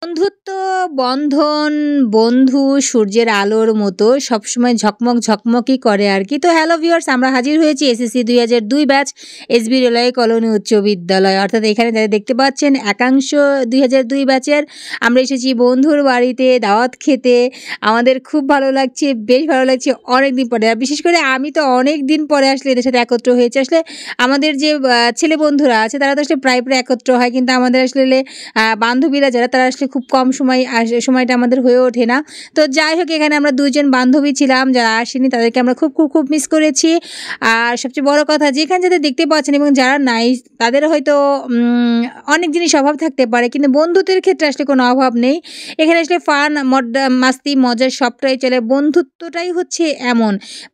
বন্ধুত্ব বন্ধন বন্ধু সূর্যের আলোর মতো সবসময় ঝকমক ঝকমকই করে আর কি। তো হ্যালো ভিউয়ার্স, আমরা হাজির হয়েছি SSC ২০০২ batch SB railway colony উচ্চ বিদ্যালয়, অর্থাৎ এখানে যারা দেখতে পাচ্ছেন একাংশ ২০০২ ব্যাচের। আমরা এসেছি বন্ধুর বাড়িতে দাওয়াত খেতে। আমাদের খুব ভালো লাগছে, বেশ ভালো লাগছে অনেক দিন পরে। আর বিশেষ করে আমি তো অনেক দিন পরে আসলে এদের সাথে একত্র হয়েছে। আসলে আমাদের যে ছেলে বন্ধুরা আছে তারা তো আসলে প্রায় একত্র হয়, কিন্তু আমাদের আসলে বান্ধবীরা যারা তারা আসলে খুব কম সময় সময়টা আমাদের হয়ে ওঠে না। তো যাই হোক, এখানে আমরা ২ জন বান্ধবী ছিলাম, যারা আসেনি তাদেরকে আমরা খুব খুব খুব মিস করেছি। আর সবচেয়ে বড় কথা, যেখানে যাদের দেখতে পাচ্ছেন এবং যারা নাই তাদের হয়তো অনেক জিনিস অভাব থাকতে পারে, কিন্তু বন্ধুত্বের ক্ষেত্রে আসলে কোনো অভাব নেই। এখানে আসলে ফান মাস্তি মজা সবটাই চলে। বন্ধুত্বটাই হচ্ছে এমন,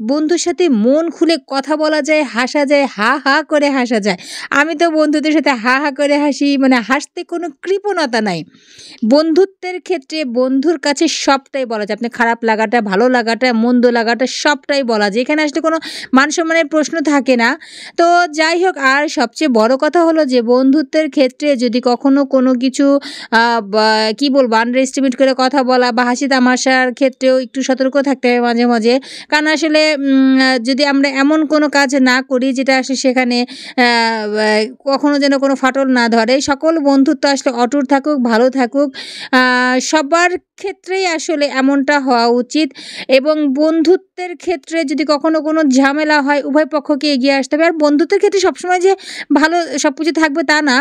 বন্ধুর সাথে মন খুলে কথা বলা যায়, হাসা যায়, হা হা করে হাসা যায়। আমি তো বন্ধুদের সাথে হা হা করে হাসি, মানে হাসতে কোনো কৃপণতা নাই। বন্ধুত্বের ক্ষেত্রে বন্ধুর কাছে সবটাই বলা যায়। আপনি খারাপ লাগাটা, ভালো লাগাটা, মন্দ লাগাটা সবটাই বলা যায়। এখানে আসলে কোনো মান-সম্মানের প্রশ্ন থাকে না। তো যাই হোক, আর সবচেয়ে বড় কথা হলো যে বন্ধুত্বের ক্ষেত্রে যদি কখনো কোনো কিছু বা কি বলবো, আন্ডার এস্টিমেট করে কথা বলা বা হাসি তামাশার ক্ষেত্রেও একটু সতর্ক থাকতে হবে মাঝে, মাঝে। কারণ আসলে যদি আমরা এমন কোনো কাজ না করি যেটা আসলে সেখানে কখনো যেন কোনো ফাটল না ধরে। সকল বন্ধুত্ব আসলে অটুট থাকুক, ভালো থাকুক। সবার ক্ষেত্রেই আসলে এমনটা হওয়া উচিত। এবং বন্ধুত্বের ক্ষেত্রে যদি কখনো কোনো ঝামেলা হয়, উভয় পক্ষকে এগিয়ে আসতে হবে। আর বন্ধুত্বের ক্ষেত্রে সবসময় যে ভালো সবকিছু থাকবে তা না।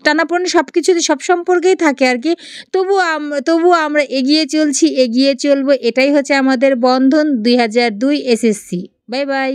টানাপোড়েন সবকিছুতে সব সম্পর্কেই থাকে আর কি। তবুও আমরা এগিয়ে চলছি, এগিয়ে চলবো। এটাই হচ্ছে আমাদের বন্ধন ২০০২ এসএসসি। Bye, by.